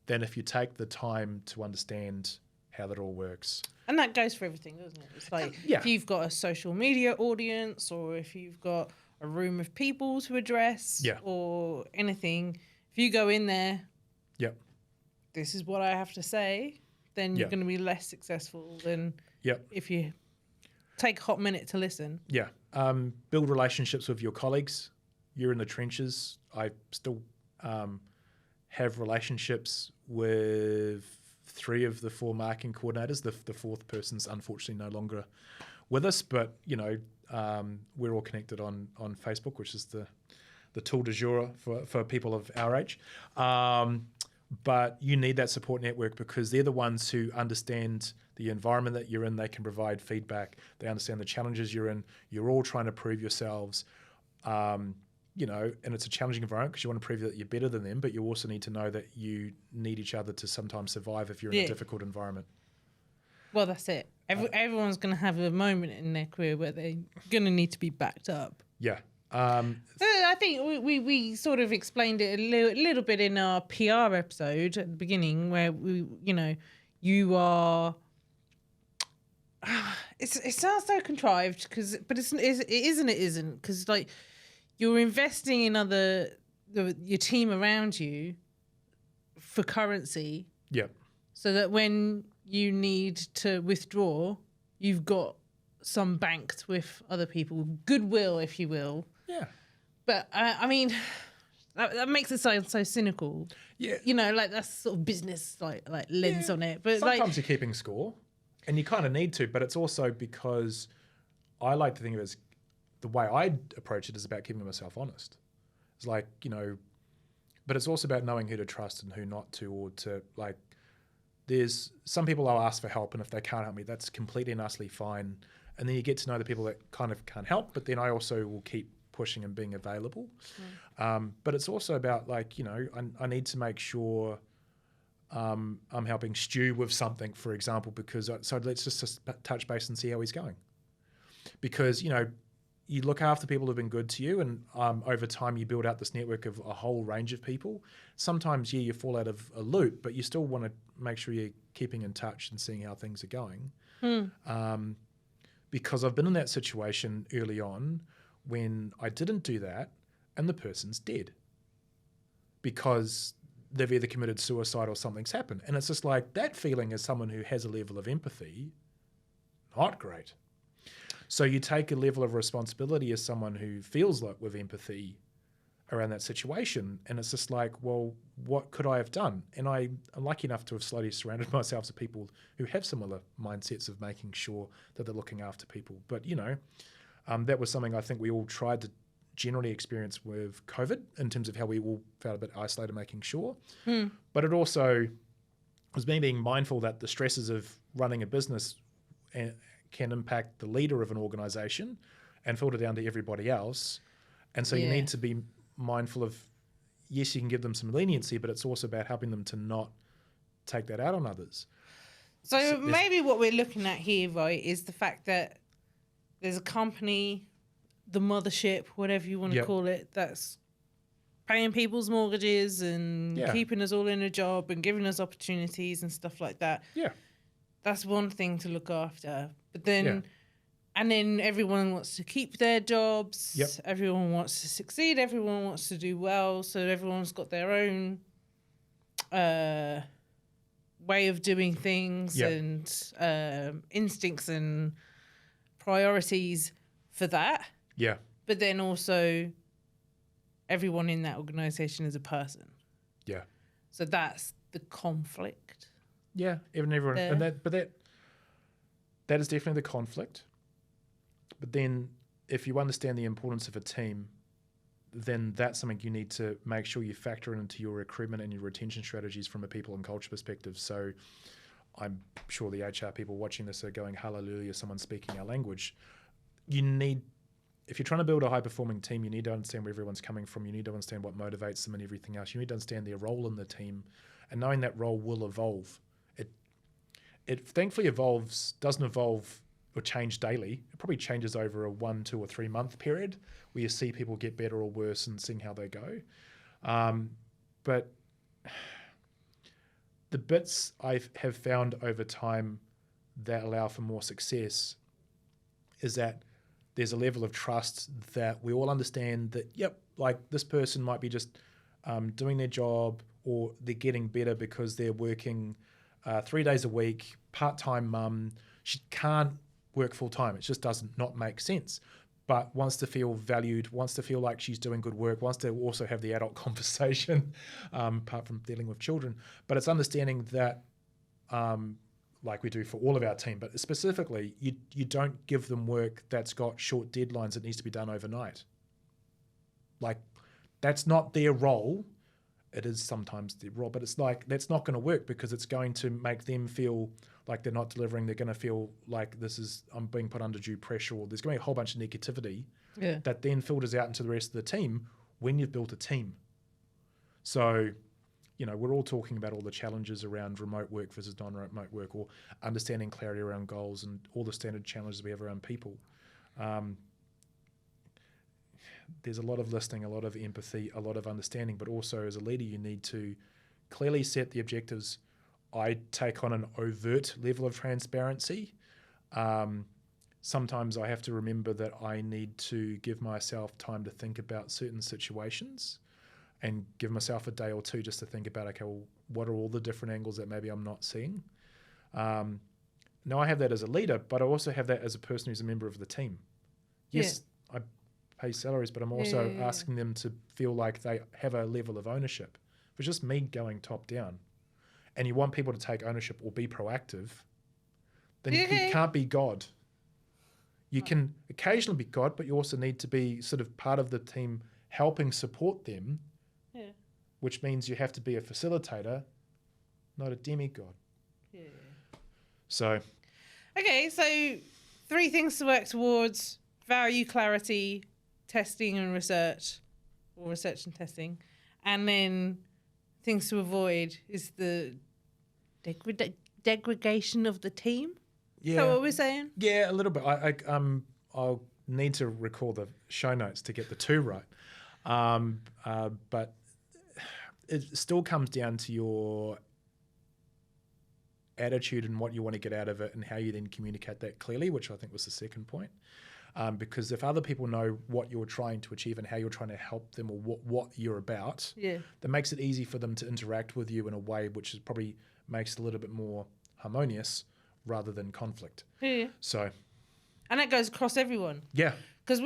than if you take the time to understand how that all works. And that goes for everything, doesn't it? It's like if you've got a social media audience or if you've got a room of people to address or anything, if you go in there, this is what I have to say, then you're going to be less successful than if you take a hot minute to listen. Yeah. Build relationships with your colleagues. You're in the trenches. I still have relationships with 3 of the 4 marketing coordinators. The 4th person's unfortunately no longer with us, but we're all connected on Facebook, which is the tool du jour for people of our age. But you need that support network because they're the ones who understand the environment that you're in. They can provide feedback. They understand the challenges you're in. You're all trying to prove yourselves, and it's a challenging environment because you want to prove that you're better than them, but you also need to know that you need each other to sometimes survive if you're in a difficult environment. Well, that's it. Everyone's going to have a moment in their career where they're going to need to be backed up. Yeah. I think we sort of explained it a little bit in our PR episode at the beginning where you are. It sounds so contrived but it isn't because like you're investing in your team around you for currency. Yeah. So that when you need to withdraw, you've got some banked with other people, goodwill, if you will. Yeah. But I mean, that makes it sound so cynical. Yeah. Like that's sort of business like lens on it. But sometimes you're keeping score, and you kind of need to. But it's also because I like to think of it as the way I approach it is about keeping myself honest. It's like but it's also about knowing who to trust and who not to, or to like. There's some people I'll ask for help, and if they can't help me, that's completely and utterly fine. And then you get to know the people that kind of can't help, but then I also will keep pushing and being available. But it's also about like, I need to make sure I'm helping Stu with something, for example, because so let's just touch base and see how he's going. Because, you look after people who've been good to you, and over time you build out this network of a whole range of people. Sometimes, you fall out of a loop, but you still want to make sure you're keeping in touch and seeing how things are going. Because I've been in that situation early on when I didn't do that and the person's dead because they've either committed suicide or something's happened. And it's just like that feeling as someone who has a level of empathy, not great. So you take a level of responsibility as someone who feels like with empathy around that situation. And it's just like, well, what could I have done? And I'm lucky enough to have slowly surrounded myself with people who have similar mindsets of making sure that they're looking after people. But, that was something I think we all tried to generally experience with COVID in terms of how we all felt a bit isolated, making sure. But it also was me being mindful that the stresses of running a business can impact the leader of an organization and filter down to everybody else. And so you need to be mindful of, yes, you can give them some leniency, but it's also about helping them to not take that out on others. So maybe what we're looking at here, right, is the fact that there's a company, the mothership, whatever you want to call it, that's paying people's mortgages and keeping us all in a job and giving us opportunities and stuff like that. Yeah. That's one thing to look after. But then, and then everyone wants to keep their jobs. Yep. Everyone wants to succeed. Everyone wants to do well. So everyone's got their own way of doing things and instincts and priorities for that. Yeah. But then also everyone in that organization is a person. Yeah. So that's the conflict. Yeah, everyone, and that is definitely the conflict. But then, if you understand the importance of a team, then that's something you need to make sure you factor into your recruitment and your retention strategies from a people and culture perspective. So, I'm sure the HR people watching this are going, "Hallelujah! Someone's speaking our language." You need, if you're trying to build a high-performing team, you need to understand where everyone's coming from. You need to understand what motivates them and everything else. You need to understand their role in the team, and knowing that role will evolve. It thankfully doesn't evolve or change daily. It probably changes over a 1, 2, or 3 month period where you see people get better or worse and seeing how they go. But the bits I have found over time that allow for more success is that there's a level of trust that we all understand that, like this person might be just doing their job, or they're getting better because they're working 3 days a week, part-time mum. She can't work full-time. It just does not make sense. But wants to feel valued, wants to feel like she's doing good work, wants to also have the adult conversation, apart from dealing with children. But it's understanding that, like we do for all of our team, but specifically, you don't give them work that's got short deadlines that needs to be done overnight. Like, that's not their role. It is sometimes their role, but it's like, that's not going to work because it's going to make them feel like they're not delivering. They're going to feel like I'm being put under due pressure, or there's going to be a whole bunch of negativity that then filters out into the rest of the team when you've built a team. So, we're all talking about all the challenges around remote work versus non-remote work, or understanding clarity around goals and all the standard challenges we have around people. There's a lot of listening, a lot of empathy, a lot of understanding, but also as a leader, you need to clearly set the objectives. I take on an overt level of transparency. Sometimes I have to remember that I need to give myself time to think about certain situations and give myself a day or two just to think about, okay, well, what are all the different angles that maybe I'm not seeing? Now I have that as a leader, but I also have that as a person who's a member of the team. Yes, I pay salaries, but I'm also asking them to feel like they have a level of ownership. If it's just me going top down and you want people to take ownership or be proactive, then you can't be God. You can occasionally be God, but you also need to be sort of part of the team helping support them, which means you have to be a facilitator, not a demigod. Yeah. So. Okay, so 3 things to work towards: value, clarity, testing and research, or research and testing. And then things to avoid is the degradation of the team. Yeah. Is that what we're saying? Yeah, a little bit. I'll need to recall the show notes to get the 2 right. But it still comes down to your attitude and what you want to get out of it and how you then communicate that clearly, which I think was the second point. Because if other people know what you're trying to achieve and how you're trying to help them, or what you're about, that makes it easy for them to interact with you in a way which is probably makes it a little bit more harmonious rather than conflict. Yeah. So, and that goes across everyone. Yeah. Because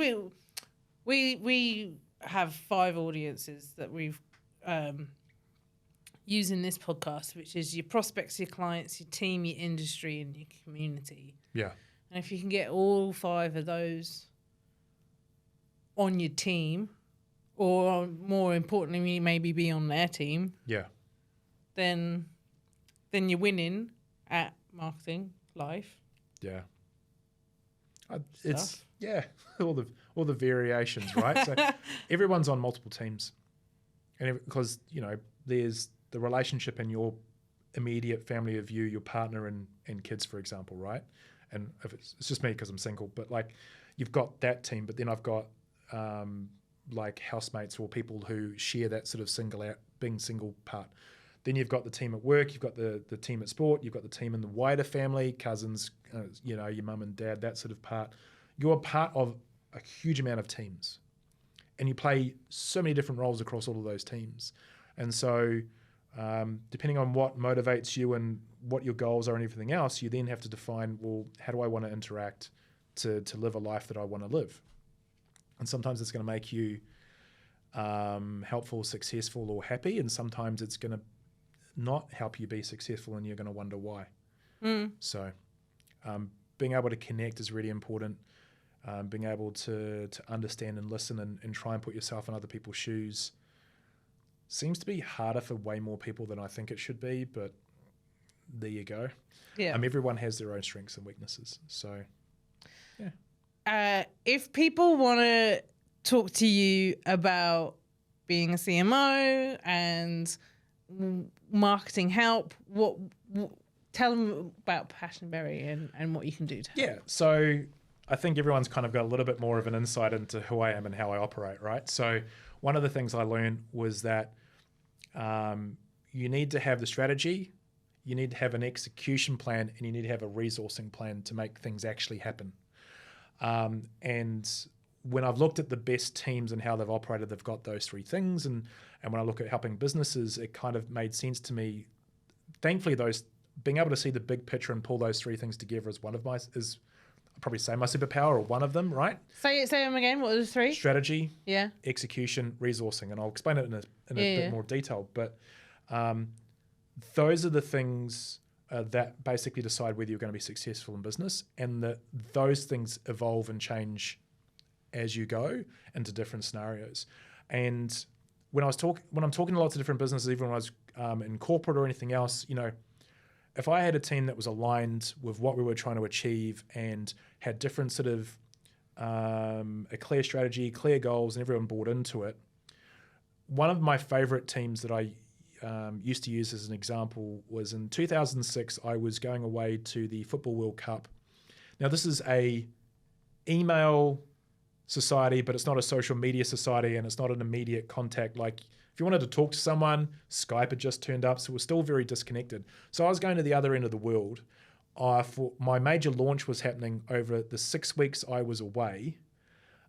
we have 5 audiences that we've used in this podcast, which is your prospects, your clients, your team, your industry, and your community. Yeah. And if you can get all 5 of those on your team, or more importantly, maybe be on their team, then you're winning at marketing life. Yeah. It's all the variations, right? So everyone's on multiple teams, and because there's the relationship in your immediate family of your partner and kids, for example, right? And if it's just me because I'm single, but like you've got that team, but then I've got like housemates or people who share that sort of being single part. Then you've got the team at work, you've got the team at sport, you've got the team in the wider family, cousins, your mum and dad, that sort of part. You're part of a huge amount of teams, and you play so many different roles across all of those teams. And so depending on what motivates you and what your goals are and everything else, you then have to define, well, how do I want to interact to live a life that I want to live? And sometimes it's going to make you helpful, successful, or happy, and sometimes it's going to not help you be successful, and you're going to wonder why. So being able to connect is really important. Being able to understand and listen and try and put yourself in other people's shoes seems to be harder for way more people than I think it should be, but there you go. Yeah. Everyone has their own strengths and weaknesses. So, yeah. If people want to talk to you about being a CMO and marketing help, tell them about Passionberry and what you can do to help. Yeah, so I think everyone's kind of got a little bit more of an insight into who I am and how I operate, right? So one of the things I learned was that you need to have the strategy, you need to have an execution plan, and you need to have a resourcing plan to make things actually happen. And when I've looked at the best teams and how they've operated, they've got those three things. And when I look at helping businesses, it kind of made sense to me. Thankfully, being able to see the big picture and pull those three things together is I'd probably say my superpower, or one of them, right? Say them again. What are the three? Strategy, yeah, execution, resourcing. And I'll explain it in a bit more detail. But those are the things that basically decide whether you're going to be successful in business, and those things evolve and change as you go into different scenarios. And when I'm talking to lots of different businesses, even when I was in corporate or anything else, if I had a team that was aligned with what we were trying to achieve and had different sort of a clear strategy, clear goals, and everyone bought into it, one of my favorite teams that I used to use as an example was in 2006, I was going away to the Football World Cup. Now, this is a email society, but it's not a social media society, and it's not an immediate contact. Like if you wanted to talk to someone, Skype had just turned up, so we're still very disconnected. So I was going to the other end of the world. For my major launch was happening over the 6 weeks I was away.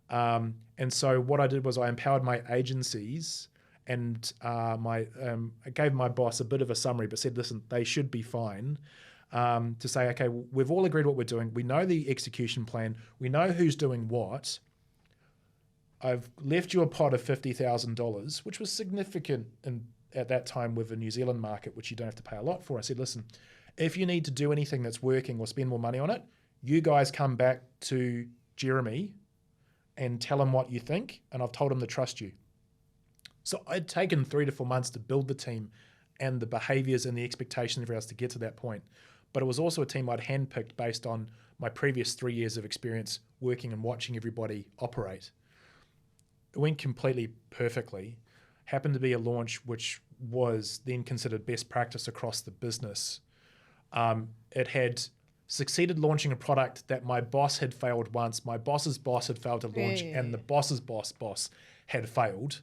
And so what I did was I empowered my agencies, and I gave my boss a bit of a summary, but said, listen, they should be fine. To say, okay, we've all agreed what we're doing. We know the execution plan. We know who's doing what. I've left you a pot of $50,000, which was significant at that time with the New Zealand market, which you don't have to pay a lot for. I said, listen, if you need to do anything that's working or spend more money on it, you guys come back to Jeremy and tell him what you think, and I've told him to trust you. So I'd taken 3 to 4 months to build the team and the behaviors and the expectations of everyone else to get to that point. But it was also a team I'd handpicked based on my previous 3 years of experience working and watching everybody operate. It went completely perfectly. Happened to be a launch which was then considered best practice across the business. It had succeeded launching a product that my boss had failed once, my boss's boss had failed to launch, and the boss's boss had failed.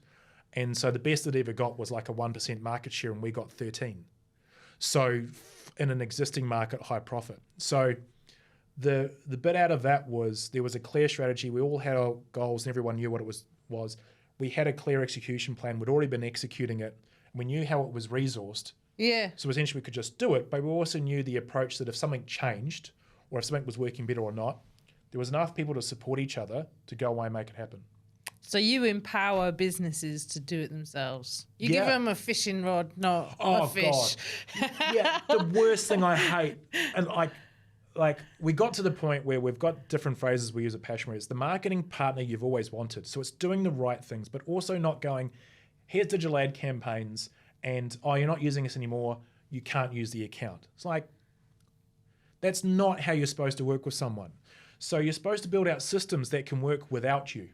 And so the best it ever got was like a 1% market share, and we got 13. So in an existing market, high profit. So the bit out of that was there was a clear strategy. We all had our goals and everyone knew what it was. We had a clear execution plan. We'd already been executing it. We knew how it was resourced. Yeah. So essentially we could just do it, but we also knew the approach that if something changed or if something was working better or not, there was enough people to support each other to go away and make it happen. So you empower businesses to do it themselves. You give them a fishing rod, not a fish. God. Yeah, the worst thing I hate. And like we got to the point where we've got different phrases we use at Passionberry. It's the marketing partner you've always wanted. So it's doing the right things, but also not going, here's digital ad campaigns and, you're not using this anymore. You can't use the account. It's like, that's not how you're supposed to work with someone. So you're supposed to build out systems that can work without you.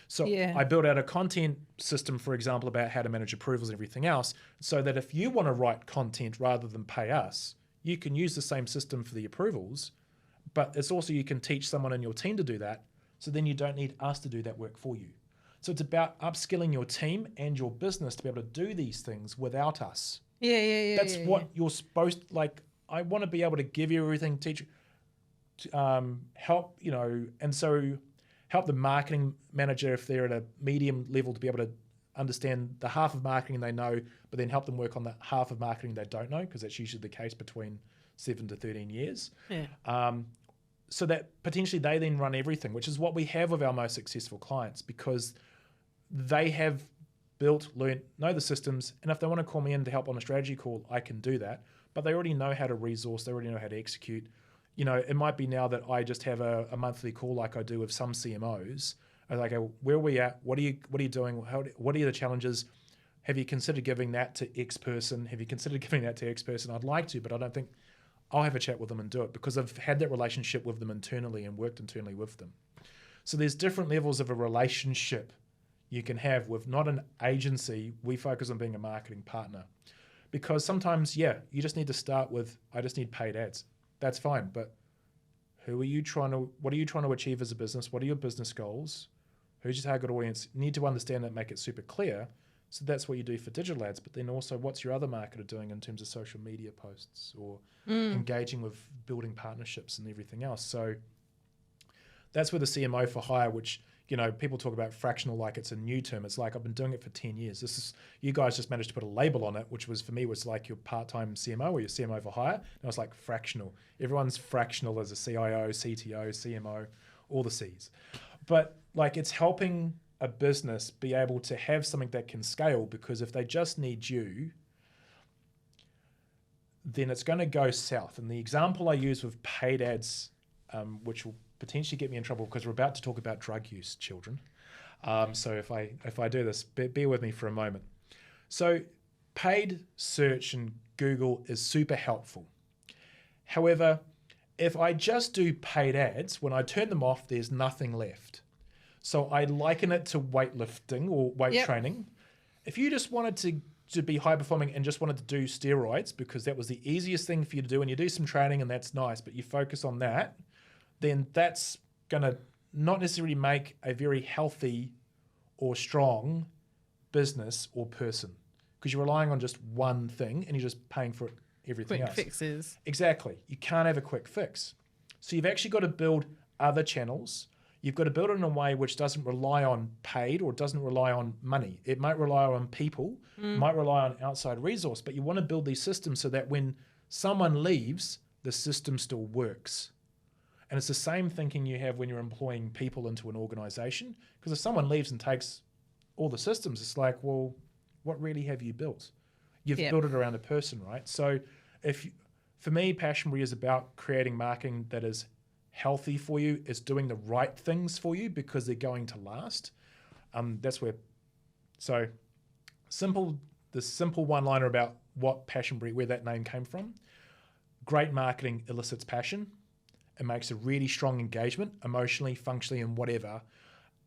So I built out a content system, for example, about how to manage approvals and everything else, so that if you want to write content rather than pay us, you can use the same system for the approvals, but it's also you can teach someone in your team to do that, So then you don't need us to do that work for you. So it's about upskilling your team and your business to be able to do these things without us. That's what you're supposed, like, I want to be able to give you everything, teach you, help, and so help the marketing manager if they're at a medium level to be able to understand the half of marketing they know, but then help them work on the half of marketing they don't know, because that's usually the case between 7 to 13 years. So that potentially they then run everything, which is what we have with our most successful clients, because they have built, learned, know the systems, and if they want to call me in to help on a strategy call, I can do that. But they already know how to resource, they already know how to execute. It might be now that I just have a monthly call like I do with some CMOs. I go, where are we at? What are you doing? What are the challenges? Have you considered giving that to X person? Have you considered giving that to X person? I'd like to, but I don't think I'll have a chat with them and do it, because I've had that relationship with them internally and worked internally with them. So there's different levels of a relationship you can have with not an agency. We focus on being a marketing partner, because sometimes, you just need to start with, I just need paid ads. That's fine. But what are you trying to achieve as a business? What are your business goals? Who's your target audience? You need to understand that, make it super clear. So that's what you do for digital ads. But then also, what's your other marketer doing in terms of social media posts or engaging with building partnerships and everything else? So that's where the CMO-for-hire, which, people talk about fractional like it's a new term. It's like, I've been doing it for 10 years. You guys just managed to put a label on it, which was, for me, was like your part-time CMO or your CMO-for-hire. And I was like, fractional. Everyone's fractional as a CIO, CTO, CMO, all the Cs. But like, it's helping a business be able to have something that can scale, because if they just need you, then it's going to go south. And the example I use with paid ads, which will potentially get me in trouble, because we're about to talk about drug use, children. So if I do this, bear with me for a moment. So paid search in Google is super helpful. However, if I just do paid ads, when I turn them off, there's nothing left. So I liken it to weightlifting or weight training. If you just wanted to be high performing and just wanted to do steroids, because that was the easiest thing for you to do, and you do some training and that's nice, but you focus on that, then that's going to not necessarily make a very healthy or strong business or person, because you're relying on just one thing and you're just paying for everything else. Quick fixes. Exactly. You can't have a quick fix. So you've actually got to build other channels. You've got to build it in a way which doesn't rely on paid or doesn't rely on money. It might rely on people, might rely on outside resource, but you want to build these systems so that when someone leaves, the system still works. And it's the same thinking you have when you're employing people into an organization, because if someone leaves and takes all the systems, it's like, well, what really have you built? You've built it around a person, right? So for me, Passionbury is about creating marketing that is healthy for you, is doing the right things for you because they're going to last. That's where, so the simple one-liner about what Passionbury, where that name came from. Great marketing elicits passion. It makes a really strong engagement, emotionally, functionally, and whatever.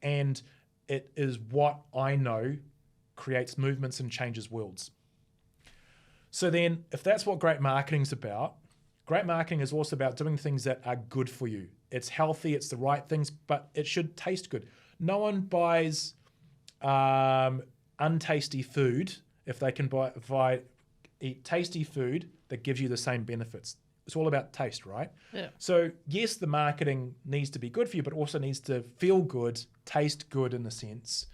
And it is what I know creates movements and changes worlds. So then, if that's what great marketing is about, great marketing is also about doing things that are good for you. It's healthy, it's the right things, but it should taste good. No one buys untasty food if they can eat tasty food that gives you the same benefits. It's all about taste, right? Yeah. So yes, the marketing needs to be good for you, but also needs to feel good, taste good in a sense.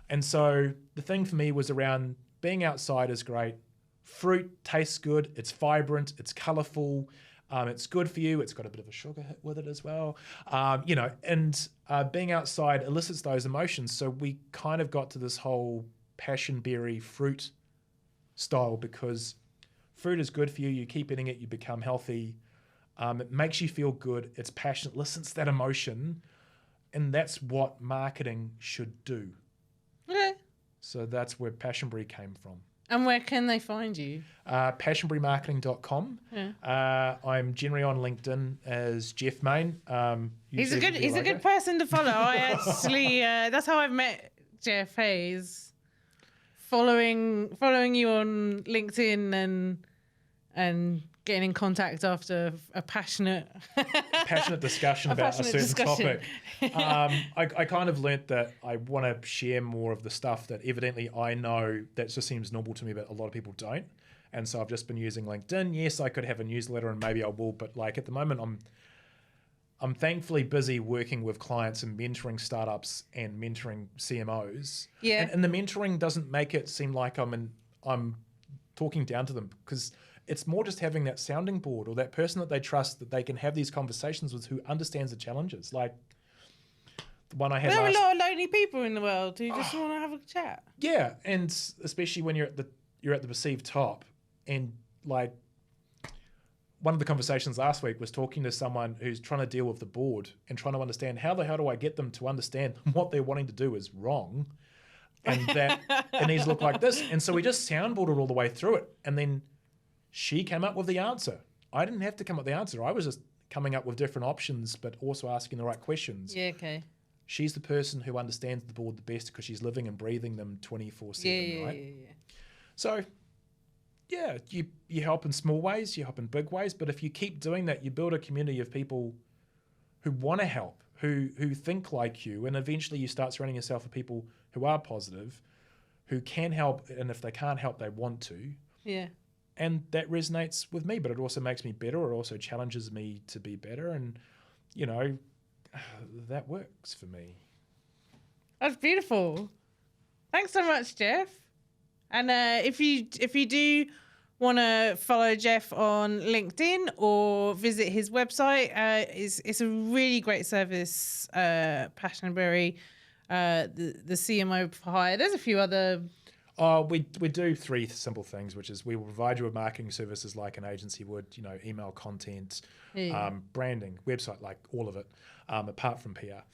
And so the thing for me was around being outside is great. Fruit tastes good. It's vibrant. It's colorful. It's good for you. It's got a bit of a sugar hit with it as well. And being outside elicits those emotions. So we kind of got to this whole passionberry fruit style, because fruit is good for you. You keep eating it, you become healthy. It makes you feel good. It's passionate, elicits that emotion. And that's what marketing should do. Okay. So that's where Passionbury came from. And where can they find you? Passionburymarketing.com. Yeah. I'm generally on LinkedIn as Geoff Main. He's a good person to follow. I actually that's how I've met Geoff Hayes. Following you on LinkedIn and getting in contact after a passionate discussion about a certain topic. I kind of learnt that I want to share more of the stuff that evidently I know that just seems normal to me, but a lot of people don't. And so I've just been using LinkedIn. Yes, I could have a newsletter and maybe I will, but like at the moment I'm thankfully busy working with clients and mentoring startups and mentoring CMOs. Yeah. And the mentoring doesn't make it seem like I'm talking down to them, because it's more just having that sounding board or that person that they trust that they can have these conversations with, who understands the challenges. Like the one I had There are last... a lot of lonely people in the world who just want to have a chat. Yeah, and especially when you're at the perceived top. And like one of the conversations last week was talking to someone who's trying to deal with the board and trying to understand how the hell do I get them to understand what they're wanting to do is wrong, and that it needs to look like this. And so we just soundboarded all the way through it, and then she came up with the answer. I didn't have to come up with the answer. I was just coming up with different options, but also asking the right questions. Yeah, okay. She's the person who understands the board the best because she's living and breathing them 24/7, right? Yeah. So, yeah, you help in small ways, you help in big ways, but if you keep doing that, you build a community of people who want to help, who think like you, and eventually you start surrounding yourself with people who are positive, who can help, and if they can't help, they want to. Yeah. And that resonates with me, but it also makes me better. It also challenges me to be better. And, you know, that works for me. That's beautiful. Thanks so much, Geoff. And if you do want to follow Geoff on LinkedIn or visit his website, it's a really great service, Passionberry, the CMO-for-hire. There's a few other... We do three simple things, which is we will provide you with marketing services like an agency would, you know, email content, branding, website, like all of it, apart from PR.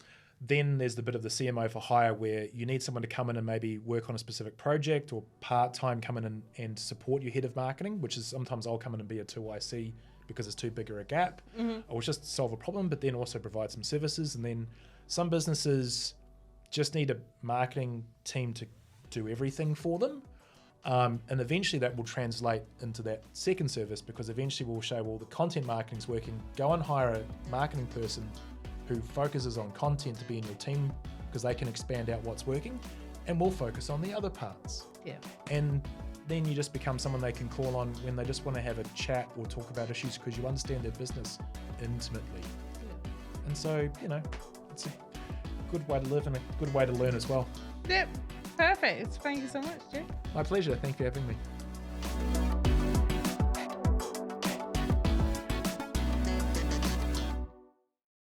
Then there's the bit of the CMO-for-hire where you need someone to come in and maybe work on a specific project, or part-time come in and support your head of marketing, which is sometimes I'll come in and be a 2IC because it's too bigger a gap, or just solve a problem, but then also provide some services. And then some businesses just need a marketing team to do everything for them, and eventually that will translate into that second service, because eventually we'll show, well, the content marketing is working, go and hire a marketing person who focuses on content to be in your team, because they can expand out what's working, and we'll focus on the other parts. Yeah. And then you just become someone they can call on when they just want to have a chat or talk about issues, because you understand their business intimately. And so, you know, it's a good way to live and a good way to learn as well. Yep. Perfect. Thank you so much, Geoff. My pleasure. Thank you for having me.